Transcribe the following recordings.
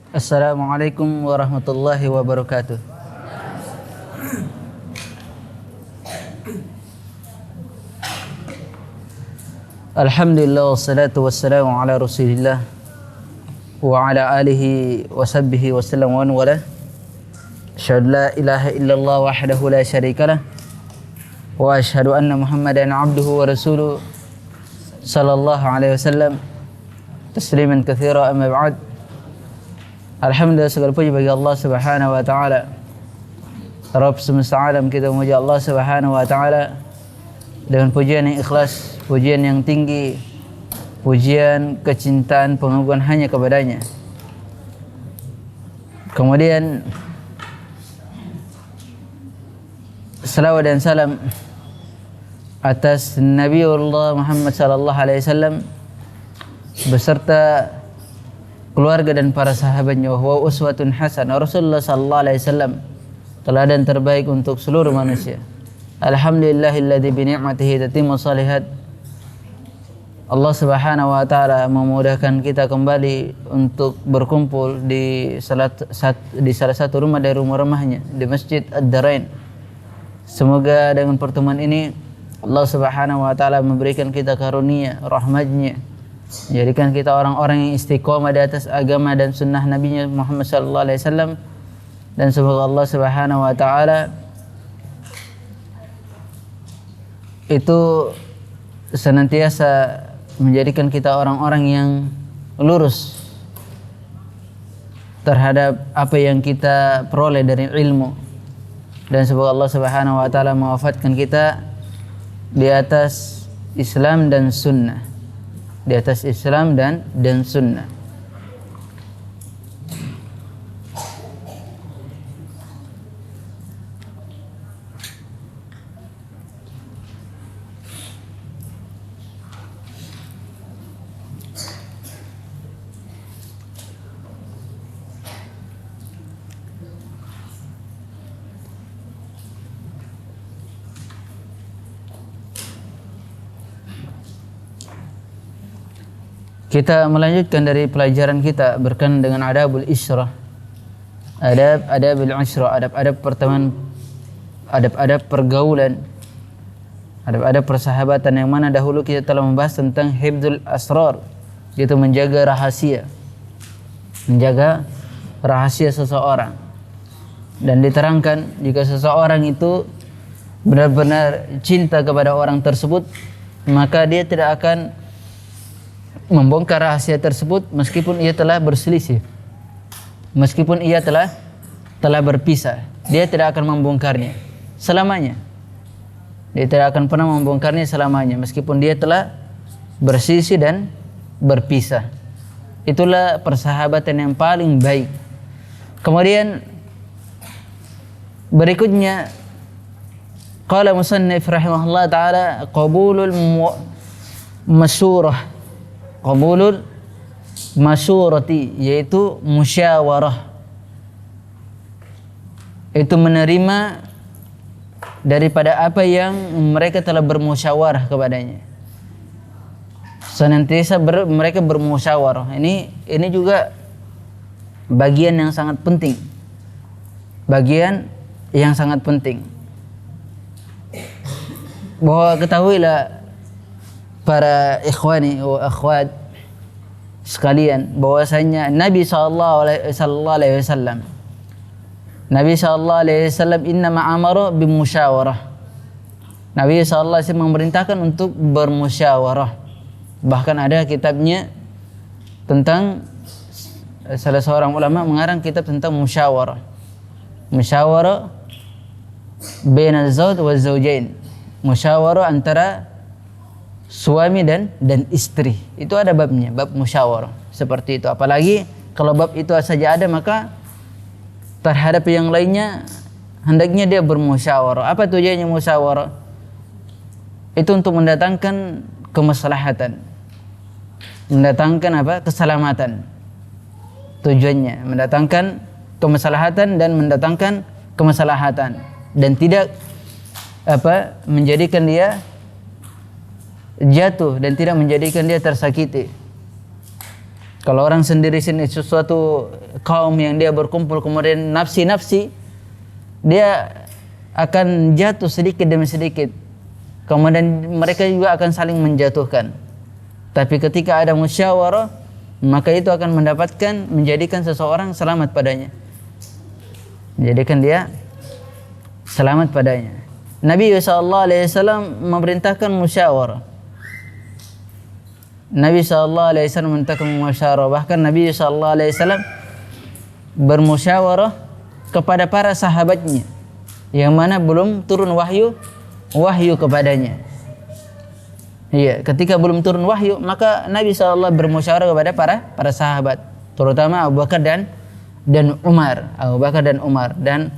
Assalamualaikum warahmatullahi wabarakatuh. Alhamdulillah wassalatu wassalamu ala Rasulillah wa ala alihi wa sahbihi wa sallam wa wala. Asyhadu la ilaha illallah wahdahu la syarikalah wa asyhadu anna Muhammadan abduhu wa rasuluh sallallahu alaihi wasallam tasliman katsira, amma ba'd. Alhamdulillah, segala puji bagi Allah Subhanahu wa taala, Rabb semesta alam. Kita memuji Allah Subhanahu wa taala dengan pujian yang ikhlas, pujian yang tinggi, pujian kecintaan, pengagungan hanya kepadanya. Kemudian salawat dan salam atas Nabiullah Muhammad sallallahu alaihi wasallam beserta keluarga dan para sahabatnya. Wa uswatun hasanah. Rasulullah sallallahu alaihi wasallam teladan terbaik untuk seluruh manusia. Alhamdulillahilladzi bi ni'matihi tatimmu shalihat. Allah Subhanahu wa taala memudahkan kita kembali untuk berkumpul di salah satu rumah dari rumah-rumahnya, di Masjid Ad-Darain. Semoga dengan pertemuan ini Allah Subhanahu wa taala memberikan kita karunia rahmat-Nya, jadikan kita orang-orang yang istiqomah di atas agama dan sunnah Nabi Muhammad sallallahu alaihi wasallam, dan semoga Allah Subhanahu wa taala itu senantiasa menjadikan kita orang-orang yang lurus terhadap apa yang kita peroleh dari ilmu, dan semoga Allah Subhanahu wa taala mewafatkan kita di atas Islam dan sunnah, di atas Islam dan sunnah. Kita melanjutkan dari pelajaran kita berkenaan dengan adabul isyrah. Adabul isyrah, adab-adab pertemanan, adab-adab pergaulan, adab-adab persahabatan, yang mana dahulu kita telah membahas tentang hifdzul asrar, yaitu menjaga rahasia. Menjaga rahasia seseorang. Dan diterangkan jika seseorang itu benar-benar cinta kepada orang tersebut, maka dia tidak akan membongkar rahasia tersebut meskipun ia telah berselisih, meskipun ia telah berpisah. Dia tidak akan membongkarnya selamanya. Dia tidak akan pernah membongkarnya selamanya meskipun dia telah berselisih dan berpisah. Itulah persahabatan yang paling baik. Kemudian berikutnya qala musannif rahimahullah taala qabulul masyurah, qabulul masyurati, yaitu musyawarah, itu menerima daripada apa yang mereka telah bermusyawarah kepadanya. Senantiasa mereka bermusyawarah. Ini juga bagian yang sangat penting. Bagian yang sangat penting. Bahwa ketahuilah para ikhwani wa akhwat sekalian, bahwasanya Nabi sallallahu alaihi wasallam innama amara bimusyawarah. Nabi sallallahu alaihi wasallam memerintahkan untuk bermusyawarah. Bahkan ada kitabnya tentang, salah seorang ulama mengarang kitab tentang musyawarah. Musyawarah bainaz zawj wa zawjain. Musyawarah antara suami dan istri. Itu ada babnya, bab musyawarah. Seperti itu. Apalagi kalau bab itu saja ada, maka terhadap yang lainnya hendaknya dia bermusyawarah. Apa tujuannya musyawarah? Itu untuk mendatangkan kemaslahatan, mendatangkan apa? Keselamatan. Tujuannya mendatangkan kemaslahatan dan mendatangkan kemaslahatan, dan tidak menjadikan dia jatuh dan tidak menjadikan dia tersakiti. Kalau orang sendiri sini sesuatu kaum yang dia berkumpul kemudian nafsi-nafsi, dia akan jatuh sedikit demi sedikit. Kemudian mereka juga akan saling menjatuhkan. Tapi ketika ada musyawarah, maka itu akan menjadikan seseorang selamat padanya. Menjadikan dia selamat padanya. Nabi SAW memerintahkan musyawarah. Nabi SAW memerintahkan musyawarah. Bahkan Nabi SAW bermusyawarah kepada para sahabatnya yang mana belum turun wahyu kepadanya. Iya, ketika belum turun wahyu, maka Nabi SAW bermusyawarah kepada para sahabat, terutama Abu Bakar dan Umar. Abu Bakar dan Umar, dan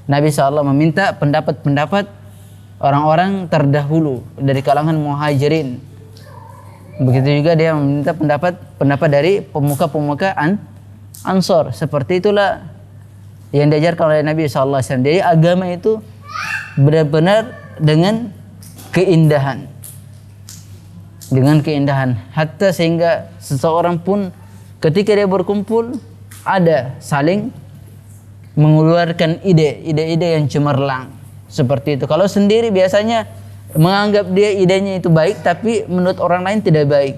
Nabi SAW meminta pendapat-pendapat orang-orang terdahulu dari kalangan muhajirin. Begitu juga dia meminta pendapat dari pemuka-pemuka Ansor. Seperti itulah yang diajarkan oleh Nabi SAW. Jadi agama itu benar-benar dengan keindahan. Dengan keindahan. Hatta sehingga seseorang pun ketika dia berkumpul ada saling mengeluarkan ide-ide yang cemerlang. Seperti itu. Kalau sendiri biasanya menganggap dia idenya itu baik, tapi menurut orang lain tidak baik.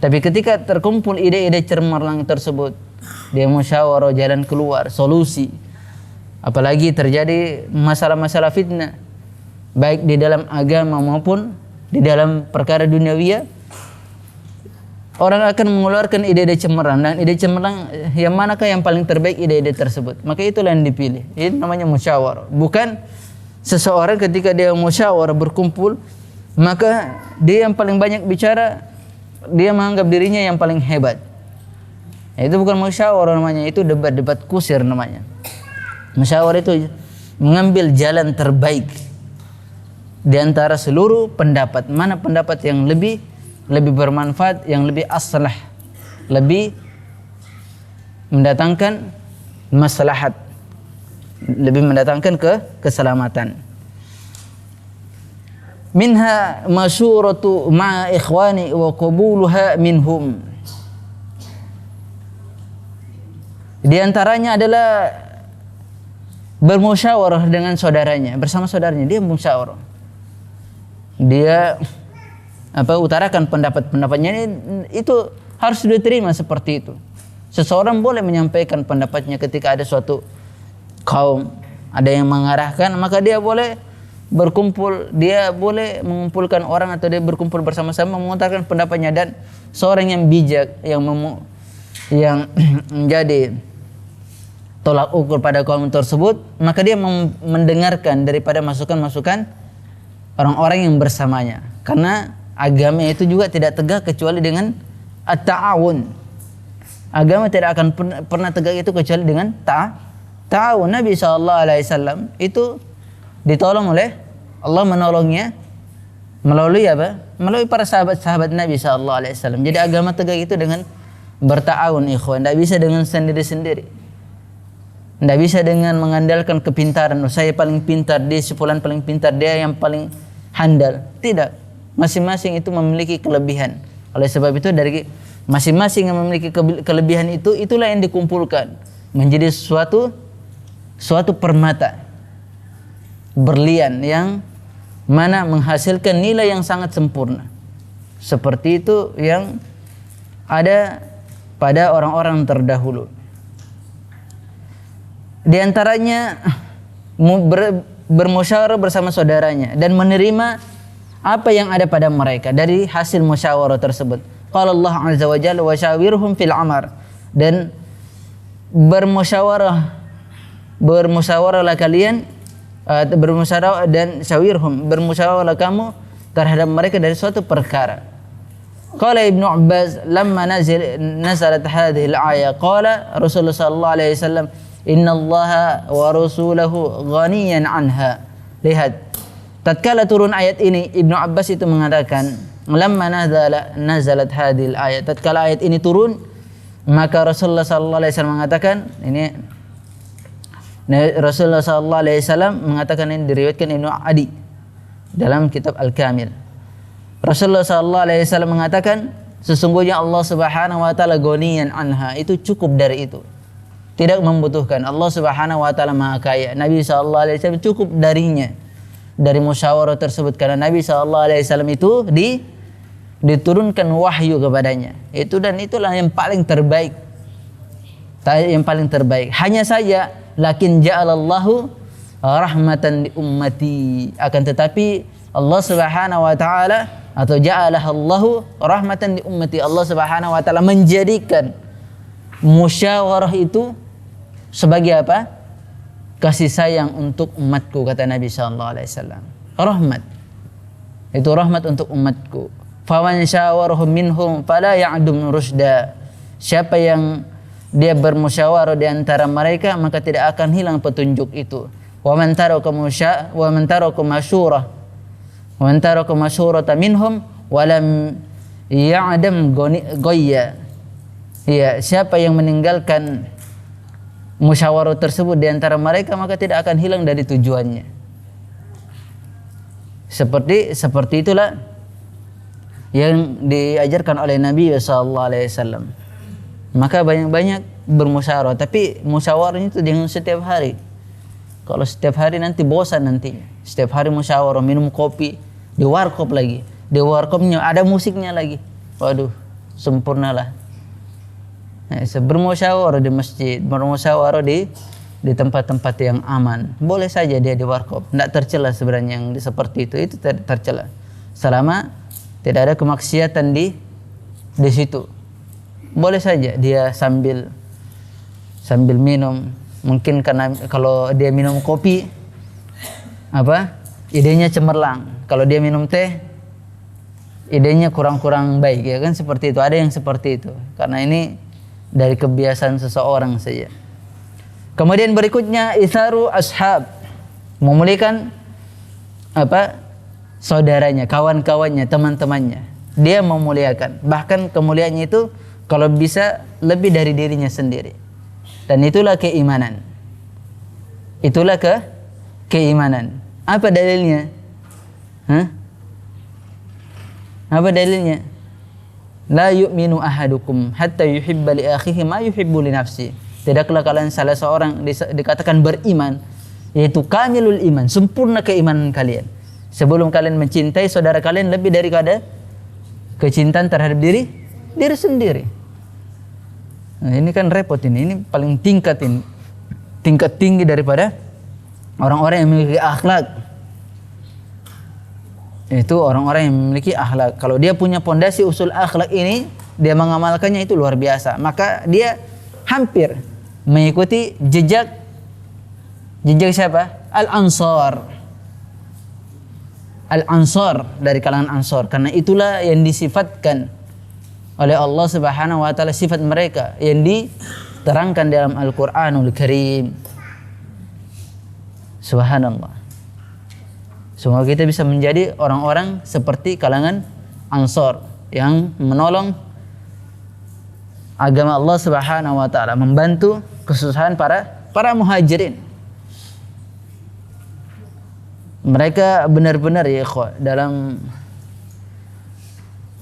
Tapi ketika terkumpul ide-ide cemerlang tersebut, dia musyawarah jalan keluar, solusi. Apalagi terjadi masalah-masalah fitnah, baik di dalam agama maupun di dalam perkara duniawiya, orang akan mengeluarkan ide-ide cemerlang, dan ide cemerlang yang manakah yang paling terbaik ide-ide tersebut, maka itulah yang dipilih. Ini namanya musyawarah. Bukan seseorang ketika dia musyawarah berkumpul, maka dia yang paling banyak bicara, dia menganggap dirinya yang paling hebat. Itu bukan musyawarah namanya, itu debat kusir namanya. Musyawarah itu mengambil jalan terbaik di antara seluruh pendapat. Mana pendapat yang lebih bermanfaat, yang lebih aslah, lebih mendatangkan maslahat, lebih mendatangkan keselamatan. Minha masyuratu ma'a ikhwani wa qabuluha minhum. Di antaranya adalah bermusyawarah dengan saudaranya, bersama saudaranya. Dia musyawarah, dia utarakan pendapat-pendapatnya. Itu harus diterima seperti itu. Seseorang boleh menyampaikan pendapatnya ketika ada suatu kaum, ada yang mengarahkan, maka dia boleh berkumpul, dia boleh mengumpulkan orang, atau dia berkumpul bersama-sama mengutarakan pendapatnya. Dan seorang yang bijak, yang menjadi tolak ukur pada kaum tersebut, maka dia mendengarkan daripada masukan-masukan orang-orang yang bersamanya. Karena agama itu juga tidak tegak kecuali dengan at-ta'awun. Agama tidak akan pernah tegak itu kecuali dengan ta'awun. Nabi SAW itu ditolong oleh Allah, menolongnya melalui apa? Melalui para sahabat-sahabat Nabi SAW. Jadi agama tegak itu dengan berta'awun, ikhwan. Tidak bisa dengan sendiri-sendiri. Tidak bisa dengan mengandalkan kepintaran. Saya paling pintar, dia sepulan paling pintar, dia yang paling handal. Tidak. Masing-masing itu memiliki kelebihan. Oleh sebab itu dari masing-masing yang memiliki kelebihan itu, itulah yang dikumpulkan menjadi suatu permata berlian yang mana menghasilkan nilai yang sangat sempurna. Seperti itu yang ada pada orang-orang terdahulu. Di antaranya bermusyawarah bersama saudaranya dan menerima apa yang ada pada mereka dari hasil musyawarah tersebut. Qala Allah Azza wa Jalla wa syawirhum fil amr. Dan bermusyawarahlah kalian, bermusyawarah dan syawirhum, bermusyawarahlah kamu terhadap mereka dari suatu perkara. Qala Ibnu Abbas lamma nazalat hadhihi al-ayah qala Rasulullah sallallahu alaihi wasallam innallaha wa rasulahu ghaniyan anha. Lihat, tatkala turun ayat ini, Ibnu Abbas itu mengatakan lamma nazalat hadhil ayat, tatkala ayat ini turun, maka Rasulullah sallallahu alaihi wasallam mengatakan, ini Rasulullah sallallahu alaihi wasallam mengatakan, ini diriwayatkan Ibnu Adi dalam kitab Al-Kamil. Rasulullah sallallahu alaihi wasallam mengatakan, sesungguhnya Allah Subhanahu wa taala ghaniyan anha, itu cukup dari itu. Tidak membutuhkan. Allah Subhanahu wa taala Maha Kaya. Nabi sallallahu alaihi wasallam cukup darinya, dari musyawarah tersebut, karena Nabi sallallahu alaihi wasallam itu diturunkan wahyu kepadanya. Itu dan itulah yang paling terbaik. Yang paling terbaik. Hanya saja lakin ja'alallahu rahmatan li ummati. Akan tetapi Allah Subhanahu wa taala atau ja'alahallahu rahmatan li ummati. Allah Subhanahu wa taala menjadikan musyawarah itu sebagai apa? Kasih sayang untuk umatku, kata Nabi sallallahu alaihi wasallam. Rahmat. Itu rahmat untuk umatku. Faman syawarahum minhum fala ya'dum rusda. Siapa yang dia bermusyawarah di antara mereka, maka tidak akan hilang petunjuk itu. Wa man taraka masyurata minhum wa lam ya'dam ghayya. Ya, siapa yang meninggalkan musyawarah tersebut di antara mereka, maka tidak akan hilang dari tujuannya. Seperti itulah yang diajarkan oleh Nabi sallallahu alaihi wasallam. Maka banyak-banyak bermusyawarah, tapi musyawarahnya itu jangan setiap hari. Kalau setiap hari nanti bosan nantinya. Setiap hari musyawarah, minum kopi di warkop lagi. Di warkopnya ada musiknya lagi. Waduh, sempurnalah. Bermusyawarah di masjid, bermusyawarah di tempat-tempat yang aman. Boleh saja dia di warkop, tidak tercela sebenarnya yang seperti itu tercela. Selama tidak ada kemaksiatan di situ. Boleh saja dia sambil minum. Mungkin karena kalau dia minum kopi idenya cemerlang. Kalau dia minum teh idenya kurang baik, ya kan, seperti itu. Ada yang seperti itu. Karena ini dari kebiasaan seseorang saja. Kemudian berikutnya itharu ashab, memuliakan saudaranya, kawan-kawannya, teman-temannya. Dia memuliakan. Bahkan kemuliaannya itu kalau bisa lebih dari dirinya sendiri. Dan itulah keimanan. Itulah keimanan. Apa dalilnya? Apa dalilnya? La yu'minu ahadukum hatta yuhibba li akhihi ma yuhibbu li nafsi. Tidaklah kalian salah seorang dikatakan beriman, yaitu kamilul iman, sempurna keimanan kalian, sebelum kalian mencintai saudara kalian lebih daripada kecintaan terhadap diri sendiri. Nah, ini kan repot ini. Ini paling tingkat tinggi daripada orang-orang yang memiliki akhlak. Itu orang-orang yang memiliki akhlak. Kalau dia punya pondasi usul akhlak ini, dia mengamalkannya itu luar biasa. Maka dia hampir mengikuti jejak siapa? Al-Ansar dari kalangan Ansar. Karena itulah yang disifatkan oleh Allah Subhanahu wa taala, sifat mereka yang diterangkan dalam Al-Qur'anul Karim. Subhanallah. Semoga kita bisa menjadi orang-orang seperti kalangan Ansar yang menolong agama Allah Subhanahu wa taala, membantu kesusahan para muhajirin. Mereka benar-benar ya ikhwah, dalam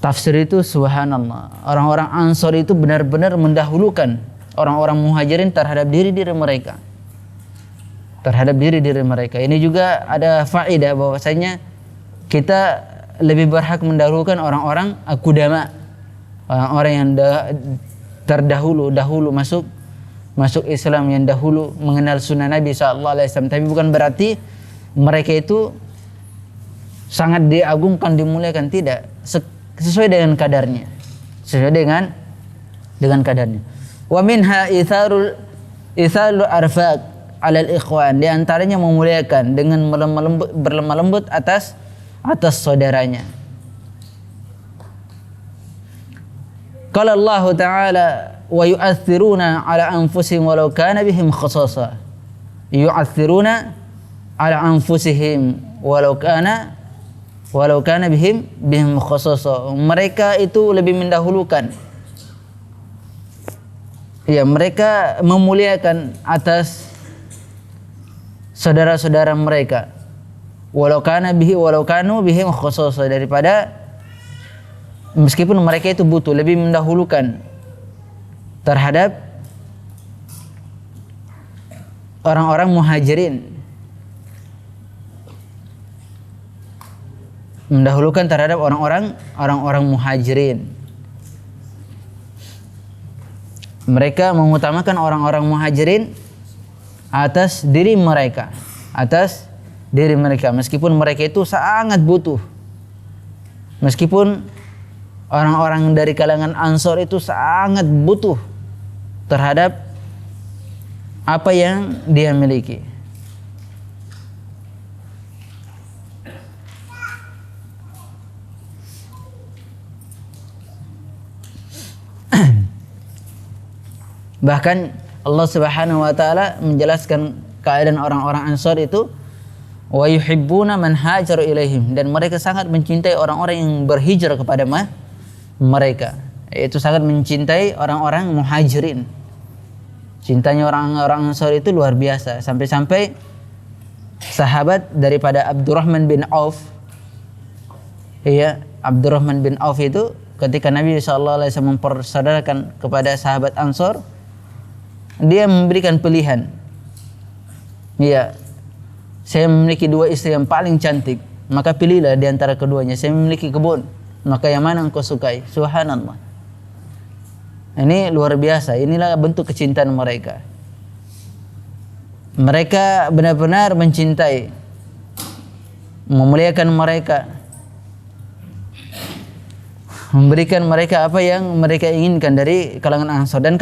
tafsir itu subhanallah, orang-orang Ansar itu benar-benar mendahulukan orang-orang muhajirin terhadap diri mereka. Ini juga ada faedah bahwasanya kita lebih berhak mendahulukan orang-orang qudama, orang-orang yang terdahulu masuk Islam, yang dahulu mengenal sunnah Nabi sallallahu alaihi wasallam. Tapi bukan berarti mereka itu sangat diagungkan, dimuliakan, tidak. Sesuai dengan kadarnya. Wa minha itharul arfaq alal ikhwan, di antaranya memuliakan dengan berlemah lembut atas saudaranya. Qala Allah Ta'ala wa yu'athiruna ala anfusihim walau kana bihim khasasa. Yu'athiruna ala anfusihim walau kana bihim khasasa. Mereka itu lebih mendahulukan, ya, mereka memuliakan atas saudara-saudara mereka, walau kanu bihim khasasa, daripada meskipun mereka itu butuh, lebih mendahulukan terhadap orang-orang muhajirin, mendahulukan terhadap orang-orang muhajirin. Mereka mengutamakan orang-orang muhajirin atas diri mereka, meskipun mereka itu sangat butuh, meskipun orang-orang dari kalangan Ansor itu sangat butuh terhadap apa yang dia miliki. Bahkan Allah Subhanahu wa taala menjelaskan keadaan orang-orang Ansar itu, wa yuhibbuna man hajaru ilaihim, dan mereka sangat mencintai orang-orang yang berhijrah kepada mereka, yaitu sangat mencintai orang-orang muhajirin. Cintanya orang-orang Ansar itu luar biasa, sampai-sampai sahabat daripada Abdurrahman bin Auf, Abdurrahman bin Auf itu ketika Nabi SAW mempersaudarakan kepada sahabat Ansar, dia memberikan pilihan. Saya memiliki 2 istri yang paling cantik, maka pilihlah di antara keduanya. Saya memiliki kebun, maka yang mana engkau sukai? Subhanallah. Ini luar biasa. Inilah bentuk kecintaan mereka. Mereka benar-benar mencintai, memuliakan mereka, memberikan mereka apa yang mereka inginkan dari kalangan Ansar dan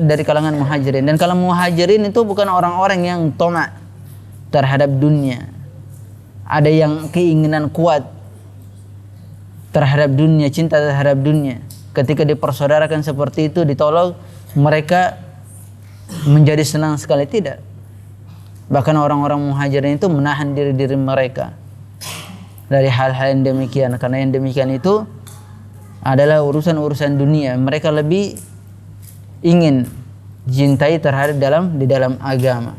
dari kalangan muhajirin. Dan kalangan muhajirin itu bukan orang-orang yang tamak terhadap dunia. Ada yang keinginan kuat terhadap dunia, cinta terhadap dunia. Ketika dipersaudarakan seperti itu, ditolong, mereka menjadi senang sekali. Tidak. Bahkan orang-orang muhajirin itu menahan diri mereka dari hal-hal yang demikian, karena yang demikian itu adalah urusan-urusan dunia. Mereka lebih ingin cintai terhadap di dalam agama.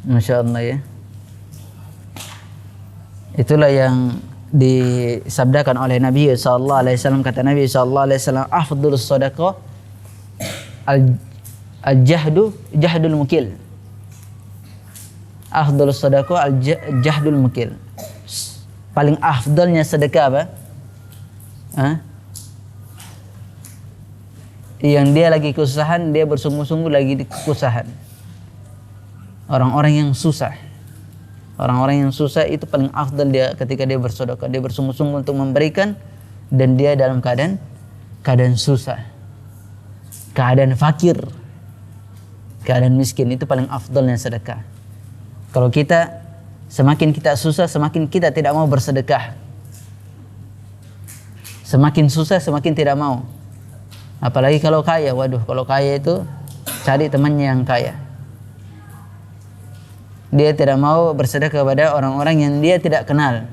Masya Allah ya. Itulah yang disabdakan oleh Nabi sallallahu alaihi wasallam. Kata Nabi sallallahu alaihi wasallam, afdhalus shadaqah jahdul mukil. Afdhalus shadaqah jahdul mukil. Paling afdalnya sedekah apa? Yang dia lagi kesusahan, dia bersungguh-sungguh lagi kesusahan. Orang-orang yang susah itu paling afdal dia ketika dia bersedekah. Dia bersungguh-sungguh untuk memberikan, dan dia dalam keadaan susah, keadaan fakir, keadaan miskin. Itu paling afdalnya sedekah. Kalau semakin kita susah, semakin kita tidak mau bersedekah. Semakin susah, semakin tidak mau. Apalagi kalau kaya. Waduh, kalau kaya itu cari temannya yang kaya. Dia tidak mau bersedekah kepada orang-orang yang dia tidak kenal.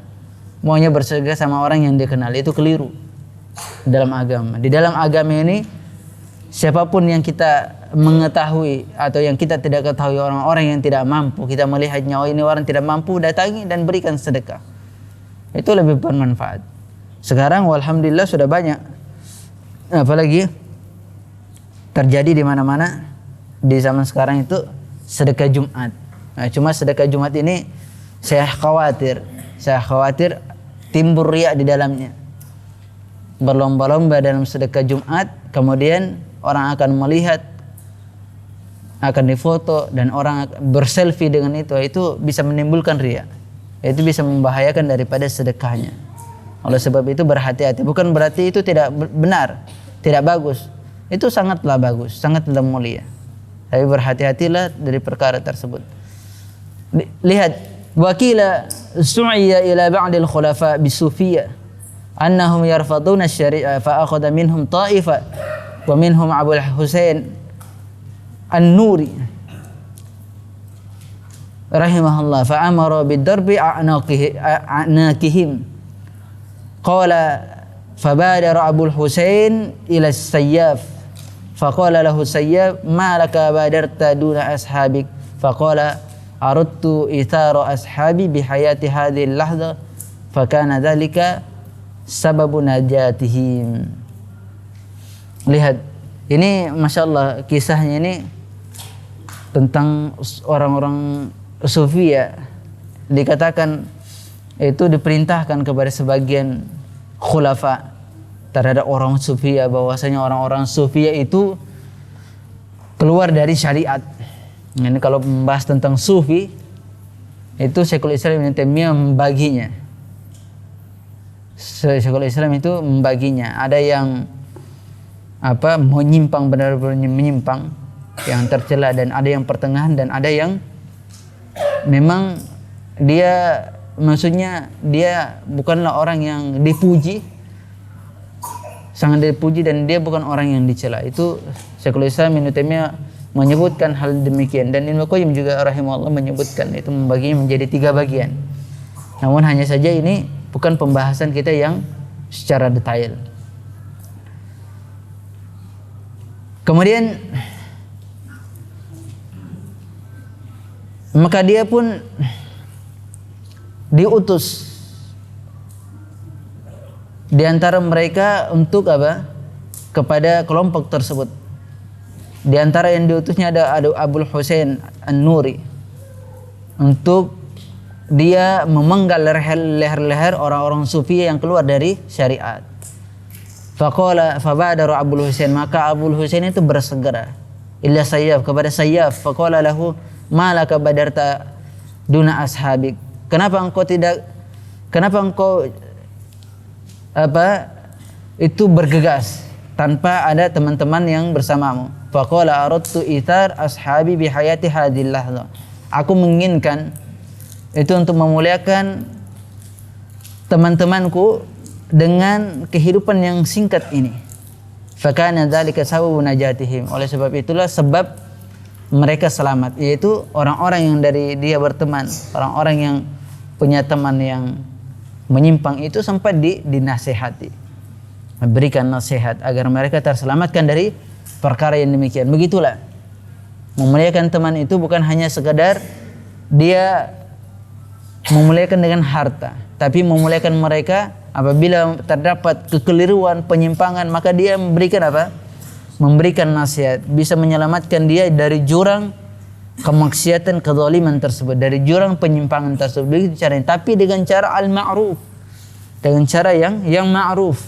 Maunya bersedekah sama orang yang dia kenal. Itu keliru dalam agama. Di dalam agama ini, siapapun yang kita mengetahui atau yang kita tidak ketahui, orang-orang yang tidak mampu, kita melihatnya, oh ini orang tidak mampu, datangi dan berikan sedekah. Itu lebih bermanfaat. Sekarang walhamdulillah sudah banyak, apalagi terjadi di mana-mana di zaman sekarang itu sedekah Jumat. Nah, cuma sedekah Jumat ini saya khawatir timbul riya di dalamnya. Berlomba-lomba dalam sedekah Jumat, kemudian orang akan melihat, akan difoto, dan orang berselfie dengan itu bisa menimbulkan riya. Itu bisa membahayakan daripada sedekahnya. Oleh sebab itu berhati-hati. Bukan berarti itu tidak benar, tidak bagus. Itu sangatlah bagus, sangatlah mulia. Tapi berhati-hatilah dari perkara tersebut. Lihat, wakila su'iya ila ba'dil khulafa bisufiyah annahum yarfaduna syari'ah fa akhadha minhum ta'ifa wa minhum Abul Husain An-Nuri rahimahullah fa amara bidarbi a'naqihim qala Fabadara Abul Husain ila Sayyaf faqala lahu Sayyaf ma laka badarta duna ashabik faqala aradtu ithara ashabi bihayati hadhihi al-lahdha fakana dhalika sababu najatihim. Lihat, ini Masya Allah kisahnya ini tentang orang-orang sufi ya. Dikatakan itu diperintahkan kepada sebagian khulafa terhadap orang sufi ya, bahwasanya orang-orang sufi itu keluar dari syariat. Ini kalau membahas tentang sufi itu Syekhul Islam Ibnu Taimiyah membaginya. Syekhul Islam itu membaginya. Ada yang menyimpang, benar-benar menyimpang, yang tercela, dan ada yang pertengahan, dan ada yang memang dia maksudnya dia bukanlah orang yang dipuji, sangat dipuji, dan dia bukan orang yang dicela. Itu Syekhul Islam Ibnu Taimiyah menyebutkan hal demikian, dan Ibnu Qayyim juga rahimahullah menyebutkan itu, membaginya menjadi 3 bagian. Namun hanya saja ini bukan pembahasan kita yang secara detail. Kemudian maka dia pun diutus di antara mereka untuk kepada kelompok tersebut. Di antara yang diutusnya ada Abul Husain An-Nuri, untuk dia memenggal leher-leher orang-orang sufi yang keluar dari syariat. Fabadara Abul Husain, maka Abul Husain itu bersegera illa Sayyaf, kepada Sayyaf. Faqala lahu ma laka badarta duna ashabik, kenapa engkau itu bergegas tanpa ada teman-teman yang bersamamu. Faqala aradtu ithar ashabi bihayati hadhil lahdha, aku menginginkan itu untuk memuliakan teman-temanku dengan kehidupan yang singkat ini. Fakana dzalika sababu najatihim, oleh sebab itulah sebab mereka selamat, yaitu orang-orang yang dari dia berteman, orang-orang yang punya teman yang menyimpang itu sampai dinasihati, memberikan nasihat agar mereka terselamatkan dari perkara yang demikian. Begitulah memuliakan teman itu bukan hanya sekadar dia memuliakan dengan harta, tapi memuliakan mereka apabila terdapat kekeliruan, penyimpangan, maka dia memberikan memberikan nasihat, bisa menyelamatkan dia dari jurang kemaksiatan, kezaliman tersebut, dari jurang penyimpangan tersebut. Begitu caranya, tapi dengan cara al-ma'ruf, dengan cara yang ma'ruf,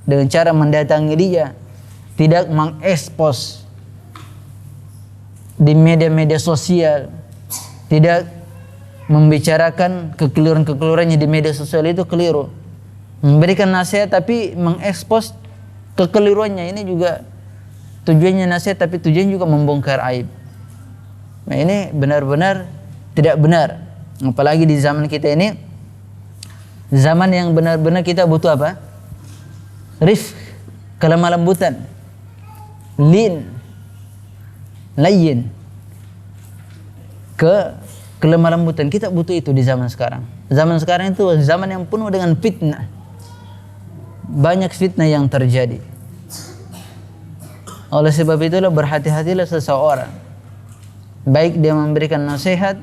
dengan cara mendatangi dia, tidak mengekspos di media-media sosial, tidak membicarakan kekeliruan-kekeliruannya di media sosial, itu keliru. Memberikan nasihat tapi mengekspos kekeliruannya, ini juga tujuannya nasihat tapi tujuannya juga membongkar aib. Nah, ini benar-benar tidak benar. Apalagi di zaman kita ini, zaman yang benar-benar kita butuh rifq, kelemah lembutan, layyin, kelemah lembutan. Kita butuh itu di zaman sekarang. Zaman sekarang itu zaman yang penuh dengan fitnah. Banyak fitnah yang terjadi. Oleh sebab itulah berhati-hatilah seseorang, baik dia memberikan nasihat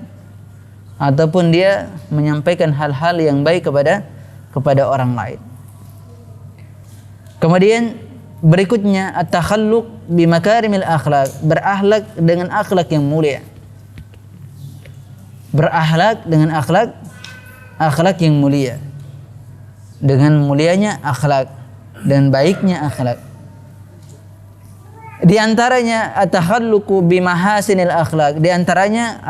ataupun dia menyampaikan hal-hal yang baik kepada orang lain. Kemudian berikutnya at-takhalluq bi makarimil akhlaq, berakhlak dengan akhlak yang mulia. Berakhlak dengan akhlak yang mulia. Dengan mulianya akhlak dan baiknya akhlak. Di antaranya at-takhalluqu bi mahasinil akhlaq, di antaranya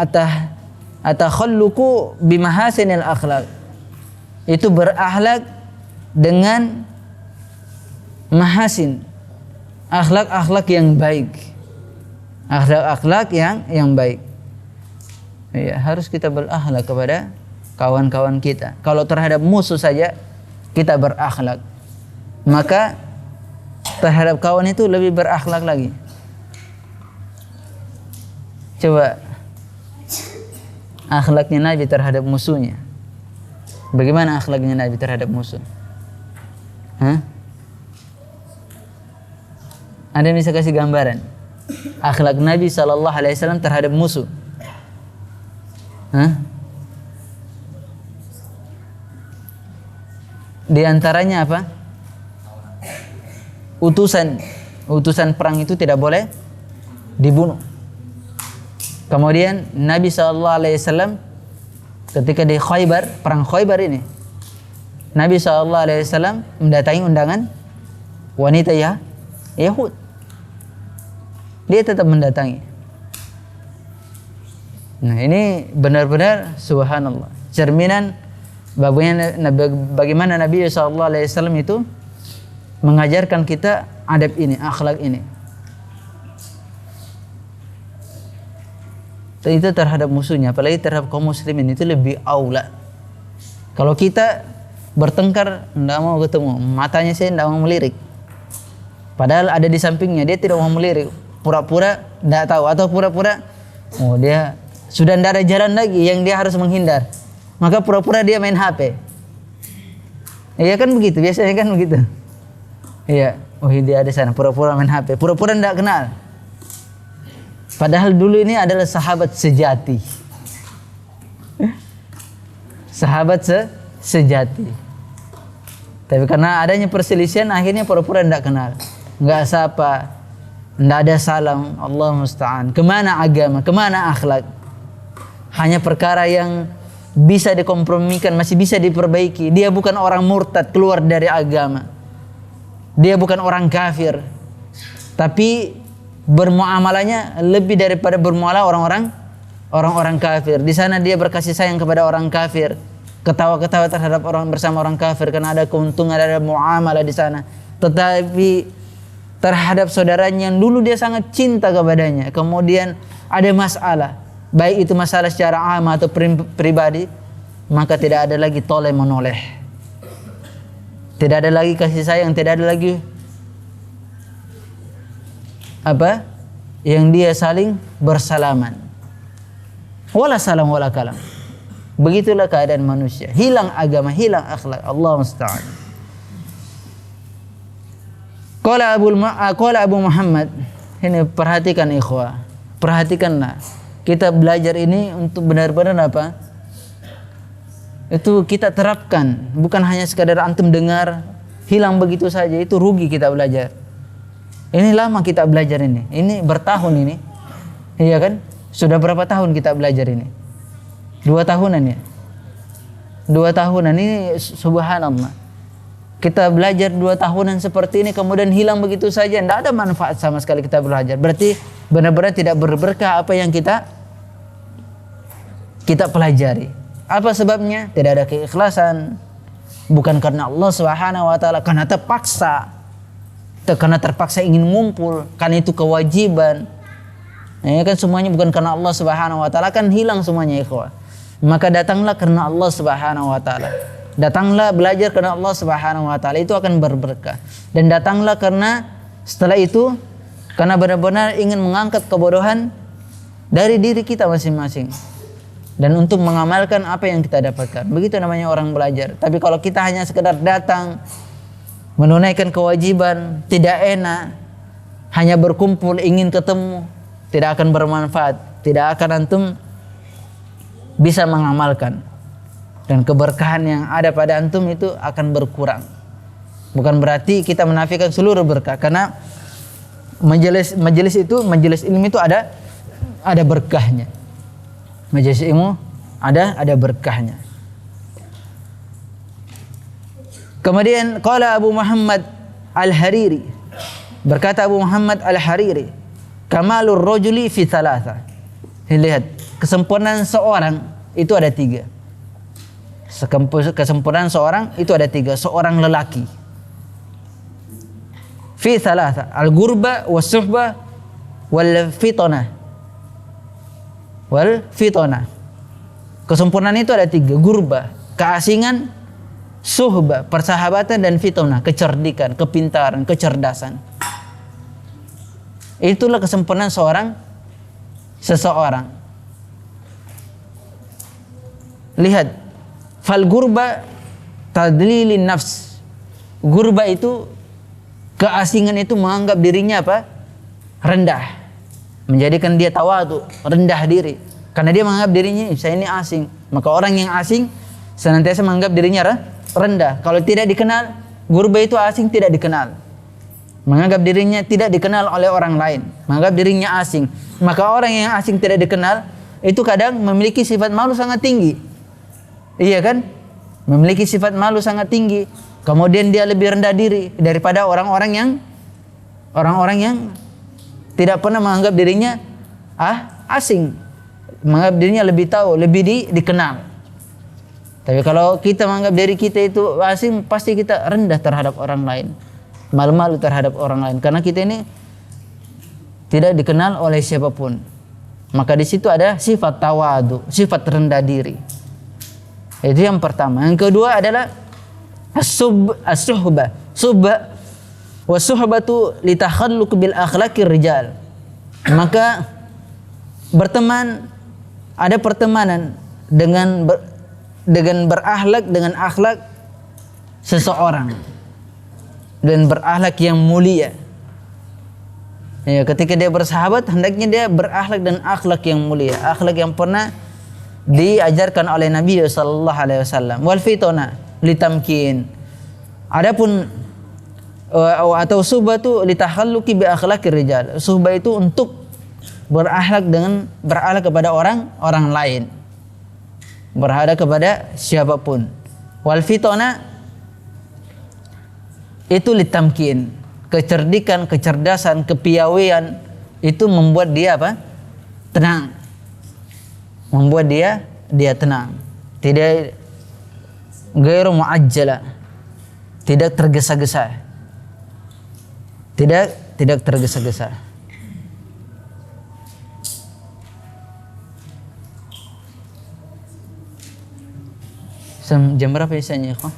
at-takhalluqu bi mahasinil akhlaq, itu berakhlak dengan mahasin, akhlak-akhlak yang baik, akhlak-akhlak yang baik. Ya, harus kita berakhlak kepada kawan-kawan kita. Kalau terhadap musuh saja kita berakhlak, maka terhadap kawan itu lebih berakhlak lagi. Coba akhlaknya Nabi terhadap musuhnya. Bagaimana akhlaknya Nabi terhadap musuh? Anda bisa kasih gambaran akhlak Nabi SAW terhadap musuh? Hah? Di antaranya apa? Utusan perang itu tidak boleh dibunuh. Kemudian Nabi SAW ketika di Khaybar, perang Khaybar ini, Nabi SAW mendatangi undangan wanita Yahud. Dia tetap mendatangi. Nah, ini benar-benar subhanallah, cerminan bagaimana Nabi SAW itu mengajarkan kita adab ini, akhlak ini. Dan itu terhadap musuhnya, apalagi terhadap kaum muslimin itu lebih aula. Kalau kita bertengkar, tidak mau ketemu, matanya saya tidak mau melirik, padahal ada di sampingnya, dia tidak mau melirik, pura-pura tidak tahu, atau pura-pura dia sudah tidak ada jalan lagi yang dia harus menghindar, maka pura-pura dia main HP. Iya kan begitu, biasanya kan begitu. Iya, dia ada sana, pura-pura main HP, pura-pura tidak kenal. Padahal dulu ini adalah sahabat sejati. Sahabat sejati. Tapi karena adanya perselisihan, akhirnya pura-pura tidak kenal, nggak sapa, tidak ada salam. Allah musta'an. Kemana agama? Kemana akhlak? Hanya perkara yang bisa dikompromikan, masih bisa diperbaiki. Dia bukan orang murtad keluar dari agama. Dia bukan orang kafir. Tapi bermuamalahnya lebih daripada bermuamalah orang-orang kafir. Di sana dia berkasih sayang kepada orang kafir, ketawa-ketawa terhadap orang bersama orang kafir karena ada keuntungan, ada muamalah di sana. Tetapi terhadap saudaranya yang dulu dia sangat cinta kepadanya, kemudian ada masalah, baik itu masalah secara am atau pribadi, maka tidak ada lagi toleh menoleh, tidak ada lagi kasih sayang, tidak ada lagi yang dia saling bersalaman. Wala salam wala kalam. Begitulah keadaan manusia. Hilang agama, hilang akhlak. Allah musta'an. Qala Abu Muhammad. Ini perhatikan ikhwah. Perhatikanlah. Kita belajar ini untuk benar-benar itu kita terapkan. Bukan hanya sekadar antum dengar, hilang begitu saja. Itu rugi kita belajar. Ini lama kita belajar ini. Ini bertahun ini. Iya kan? Sudah berapa tahun kita belajar ini? 2 tahunan ya? 2 tahunan ini subhanallah. Kita belajar 2 tahunan seperti ini kemudian hilang begitu saja. Tidak ada manfaat sama sekali kita belajar. Berarti benar-benar tidak berberkah apa yang kita pelajari. Apa sebabnya? Tidak ada keikhlasan. Bukan karena Allah Subhanahu wa taala, karena terpaksa. Karena terpaksa ingin ngumpul, karena itu kewajiban. Ya kan semuanya bukan karena Allah Subhanahu wa taala, kan hilang semuanya ikhwah. Maka datanglah karena Allah Subhanahu wa taala. Datanglah belajar karena Allah Subhanahu wa taala, itu akan berberkah. Dan datanglah karena setelah itu karena benar-benar ingin mengangkat kebodohan dari diri kita masing-masing. Dan untuk mengamalkan apa yang kita dapatkan. Begitu namanya orang belajar. Tapi kalau kita hanya sekedar datang menunaikan kewajiban, tidak enak, hanya berkumpul ingin ketemu, tidak akan bermanfaat, tidak akan antum bisa mengamalkan, dan keberkahan yang ada pada antum itu akan berkurang. Bukan berarti kita menafikan seluruh berkah, karena majelis ilmu itu ada berkahnya. Majelis ilmu ada berkahnya. Kemudian qala Abu Muhammad Al-Hariri, berkata Abu Muhammad Al-Hariri, kamalur rajuli fi thalatha. Lihat, kesempurnaan seorang itu ada 3. Kesempurnaan seorang itu ada 3. Seorang lelaki fi thalatha, al-ghurba was-suhbah wal fitnah. Kesempurnaan itu ada 3. Gurba, keasingan, suhbah, persahabatan, dan fitnah, kecerdikan, kepintaran, kecerdasan. Itulah kesempurnaan seseorang. Lihat, fal gurba tadlilin nafs. Gurba itu Keasingan itu menganggap dirinya apa? Rendah. Menjadikan dia tawadu, rendah diri. Karena dia menganggap dirinya, saya ini asing. Maka orang yang asing senantiasa menganggap dirinya rendah. Kalau tidak dikenal, gurba itu asing, tidak dikenal. Menganggap dirinya tidak dikenal oleh orang lain. Menganggap dirinya asing. Maka orang yang asing tidak dikenal, itu kadang memiliki sifat malu sangat tinggi. Iya kan? Memiliki sifat malu sangat tinggi. Kemudian dia lebih rendah diri daripada orang-orang yang tidak pernah menganggap dirinya asing. Menganggap dirinya lebih tahu, lebih dikenal. Tapi kalau kita menganggap diri kita itu asing, pasti kita rendah terhadap orang lain. Malu-malu terhadap orang lain. Karena kita ini tidak dikenal oleh siapapun. Maka di situ ada sifat tawadu, sifat rendah diri. Itu yang pertama. Yang kedua adalah as-suhbah. Suhbah wa suhbatu litakhalluq bil akhlaqir rijal. Maka berteman, ada pertemanan dengan berakhlak, dengan akhlak seseorang dan berakhlak yang mulia. Ya, ketika dia bersahabat, hendaknya dia berakhlak dan akhlak yang mulia, akhlak yang pernah diajarkan oleh Nabi sallallahu alaihi wasallam. Wal fitona litamkin. Adapun atau suhbah itu litakhalluqi bi akhlaqir rijal. Suhbah itu untuk berakhlak kepada orang lain. Berhadap kepada siapapun. Wal fitona itu litamkin. Kecerdikan, kecerdasan, kepiawaian itu membuat dia apa? Tenang. Membuat dia tenang. Tidak ghairu muajjala. Tidak tergesa-gesa. Tidak tergesa-gesa. Jam berapa isanya, ikhwan?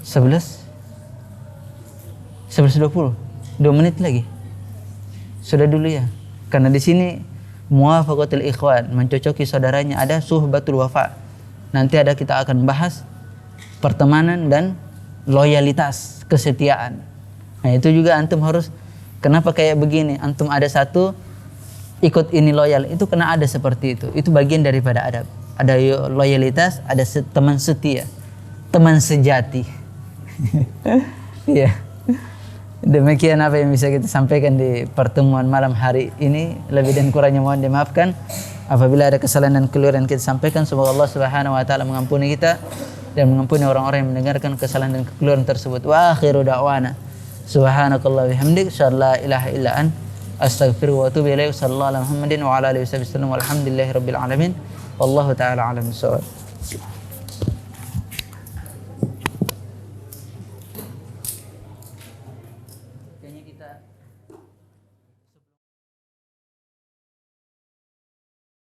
11:20. 2 menit lagi. Sudah dulu ya. Karena di sini muwafaqatul ikhwan, mencocoki saudaranya, ada suhbatul wafa. Nanti kita akan bahas pertemanan dan loyalitas, kesetiaan. Nah, itu juga antum harus, kenapa kayak begini? Antum ada satu ikut ini loyal, itu kena ada seperti itu. Itu bagian daripada adab. Ada loyalitas, ada teman setia, teman sejati. Iya. Demikian apa yang bisa kita sampaikan di pertemuan malam hari ini. Lebih dan kurangnya mohon dimaafkan. Apabila ada kesalahan dan keliruan kita sampaikan, semoga Allah Subhanahu wa taala mengampuni kita dan mengampuni orang-orang yang mendengarkan kesalahan dan kekeliruan tersebut. Wa akhiru da'wana subhanakallah bihamdik, asyhadu la ilaha illa anta, astaghfiruka wa atubu ilaik. Sallallahu alaihi Muhammadin wa ala alihi wasallam. Walhamdulillahirabbil alamin. Wallahu taala a'lam bissawab. Kayaknya kita